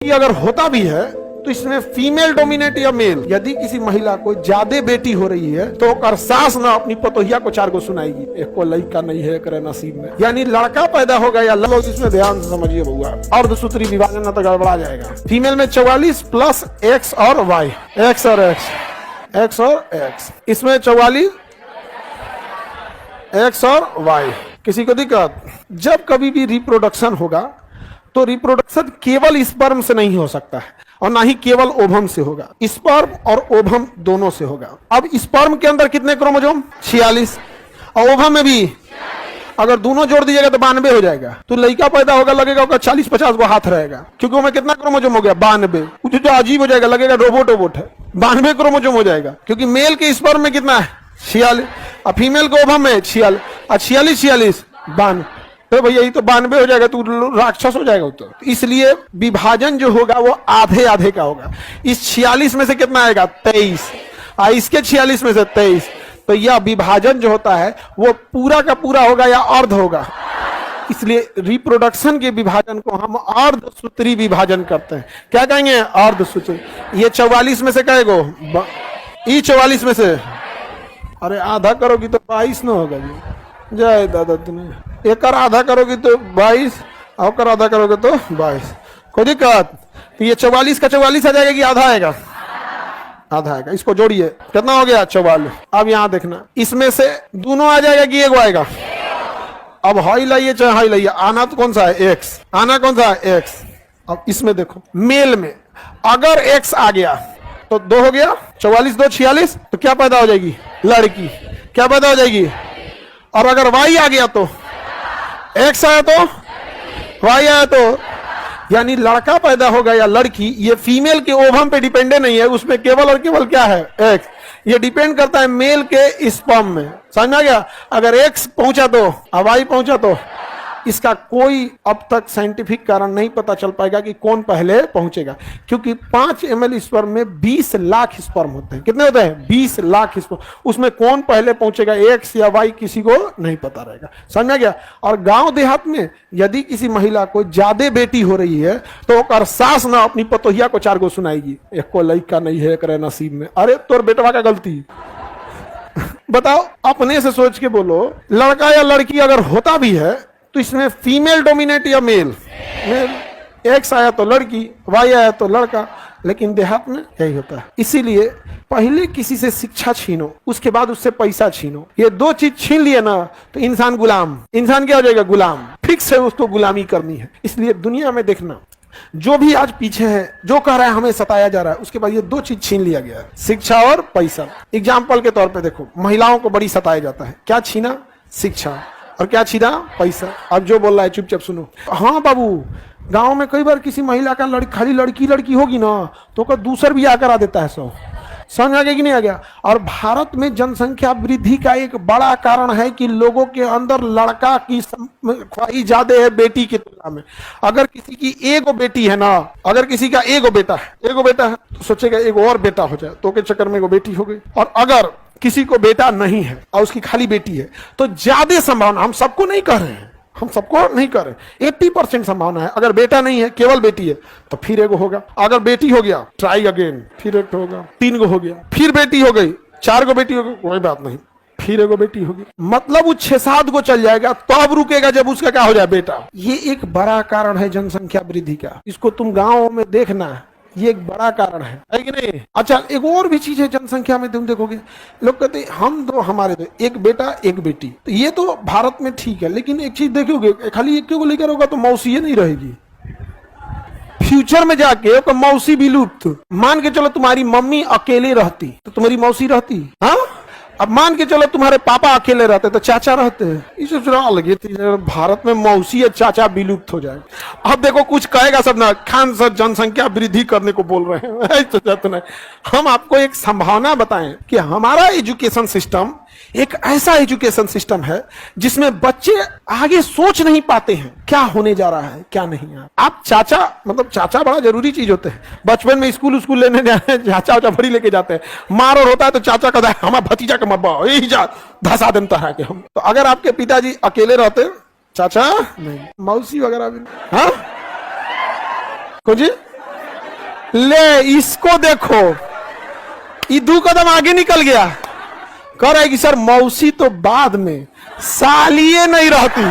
ये अगर होता भी है तो इसमें फीमेल डोमिनेट या मेल। यदि किसी महिला को ज्यादा बेटी हो रही है तो कर सास ना अपनी पतोहिया को 4 गो सुनाएगी, एक को लड़का नहीं है करे नसीब में, यानी लड़का पैदा होगा या लोग इसमें ध्यान से समझिए बउआ। अर्धसूत्री विभाजन ना तो गड़बड़ा जाएगा। फीमेल में 44 प्लस एक्स और वाई, एक्स और एक्स, इसमें 44 एक्स और वाई। किसी को दिक्कत? जब कभी भी रिप्रोडक्शन होगा तो रिप्रोडक्शन केवल स्पर्म से नहीं हो सकता है और ना ही केवल ओवम से होगा, स्पर्म और ओवम दोनों से होगा। अब स्पर्म के अंदर कितने क्रोमोसोम? 46, और ओवम में भी अगर दोनों जोड़ दीजिएगा तो 92 हो जाएगा। तो लड़का पैदा होगा लगेगा उसका 40-50 को हाथ रहेगा, क्योंकि उसमें कितना क्रोमोसोम हो गया? 92। कुछ तो अजीब हो जाएगा, लगेगा रोबोट है। 92 क्रोमोसोम हो जाएगा, क्योंकि मेल के स्पर्म में कितना है? 46, और फीमेल के ओवम में 46, और 46 92, तो भैया ये तो 92 हो जाएगा, तो राक्षस हो जाएगा तो। इसलिए विभाजन जो होगा वो आधे आधे का होगा। इस 46 में से कितना आएगा? 23, और इसके 46 में से 23। तो यह विभाजन जो होता है वो पूरा का पूरा होगा या अर्ध होगा। इसलिए रिप्रोडक्शन के विभाजन को हम अर्धसूत्री विभाजन करते हैं। क्या कहेंगे? अर्धसूत्री। ये 44 में से कहेगो? ये 44 में से अरे आधा करोगी तो 22 ना होगा जी। जय दादा, तुम्हें एक आधा करोगी तो 22, और आधा करोगे तो 22। कोई दिक्कत? तो ये 44 का 44 आ जाएगा कि आधा आएगा? आधा आएगा। इसको जोड़िए, कितना हो गया? 44। अब यहां देखना, इसमें से दोनों आ जाएगा कि एक आएगा? अब हाई लाइए चाहे हाई लाइए, आना तो कौन सा है? एक्स। आना कौन सा है? एक्स। अब इसमें देखो, मेल में अगर एक्स आ गया तो 2 हो गया, 44 2 46, तो क्या पैदा हो जाएगी? लड़की। क्या पैदा हो जाएगी? और अगर वाई आ गया तो एक्स आया तो वाई आया तो, यानी लड़का पैदा होगा या लड़की, ये फीमेल के ओवम पे डिपेंडेंट नहीं है, उसमें केवल और केवल क्या है? एक्स। ये डिपेंड करता है मेल के स्पर्म में। समझ में आ गया? अगर एक्स पहुंचा तो और वाई पहुंचा तो इसका कोई अब तक साइंटिफिक कारण नहीं पता चल पाएगा कि कौन पहले पहुंचेगा, क्योंकि 5 ml स्पर्म में 20 लाख स्पर्म होते हैं। कितने होते हैं? 20 लाख स्पर्म। उसमें कौन पहले पहुंचेगा, एक्स या वाई, किसी को नहीं पता रहेगा। समझ में गया? और गांव देहात में यदि किसी महिला को ज्यादा बेटी हो रही है तो कर सास ना अपनी पतोहिया को 4 गो सुनाएगी, एक को लड़का नहीं है करे नसीब में। अरे तोर बेटवा का गलती। बताओ, अपने से सोच के बोलो। लड़का या लड़की अगर होता भी है तो इसमें फीमेल डोमिनेट या मेल? एक्स आया तो लड़की, वाई आया तो लड़का, लेकिन देहात में यही होता है। इसीलिए पहले किसी से शिक्षा छीनो, उसके बाद उससे पैसा छीनो। ये 2 चीज छीन लिए ना तो इंसान गुलाम। इंसान क्या हो जाएगा? गुलाम। फिक्स है, उसको गुलामी करनी है। इसलिए दुनिया में देखना, जो भी आज पीछे है, जो कह रहा है हमें सताया जा रहा है, उसके बाद ये 2 चीज छीन लिया गया है, शिक्षा और पैसा। एग्जाम्पल के तौर पे देखो, महिलाओं को बड़ी सताया जाता है। क्या छीना? शिक्षा। और क्या छीना? पैसा। अब जो बोल रहा है चुपचाप सुनो। हाँ बाबू, गांव में कई बार किसी महिला का खाली लड़की होगी ना तो दूसर भी आकर आ देता है। समझ आ गया कि नहीं आ गया? और भारत में जनसंख्या वृद्धि का एक बड़ा कारण है कि लोगों के अंदर लड़का की ख्वाहिश ज्यादा है बेटी की तुलना में। अगर किसी की एगो बेटी है ना, अगर किसी का एगो बेटा है तो सोचेगा एक और बेटा हो जाए, तो के चक्कर में एगो बेटी हो गई। और अगर किसी को बेटा नहीं है और उसकी खाली बेटी है तो ज्यादा संभावना, हम सबको नहीं कह रहे हैं, 80% संभावना है। अगर बेटा नहीं है, केवल बेटी है, तो फिर एगो होगा। अगर बेटी हो गया, ट्राई अगेन, फिर एक होगा, 3 गो हो गया, फिर बेटी हो गई, 4 गो बेटी हो गई, कोई बात नहीं, फिर एगो बेटी होगी। मतलब वो 6-7 गो चल जाएगा, तो अब रुकेगा जब उसका क्या हो जाए? बेटा। ये एक बड़ा कारण है जनसंख्या वृद्धि का। इसको तुम गाँव में देखना, ये एक बड़ा कारण है कि नहीं? अच्छा, एक और भी चीज है जनसंख्या में, तुम देखोगे लोग कहते हैं हम दो, हमारे दो, एक बेटा एक बेटी। तो ये तो भारत में ठीक है, लेकिन एक चीज देखोगे, खाली एक को लेकर होगा तो मौसी नहीं रहेगी। फ्यूचर में जाके मौसी भी लुप्त। मान के चलो तुम्हारी मम्मी अकेले रहती तो तुम्हारी मौसी रहती? हाँ। अब मान के चलो तुम्हारे पापा अकेले रहते तो चाचा रहते हैं। इसे लगे भारत में मौसी या चाचा विलुप्त हो जाए। अब देखो कुछ कहेगा सब ना, खान सर जनसंख्या वृद्धि करने को बोल रहे हैं। तो नहीं, हम आपको एक संभावना बताएं कि हमारा एजुकेशन सिस्टम एक ऐसा एजुकेशन सिस्टम है जिसमें बच्चे आगे सोच नहीं पाते हैं क्या होने जा रहा है क्या नहीं है। आप चाचा, मतलब चाचा बड़ा जरूरी चीज होते हैं। बचपन में स्कूल लेने जाते हैं, चाचा भरी लेके जाते हैं। मार और होता है तो चाचा कहता है हमारा भतीजा का मब्बा यही जा धसा देता है कि हम। तो अगर आपके पिताजी अकेले रहते, चाचा नहीं, मौसी वगैरह भी, हाँ कुछ ले इसको देखो, ये 2 कदम आगे निकल गया। कह रहा है कि सर मौसी तो बाद में, सालिए नहीं रहती।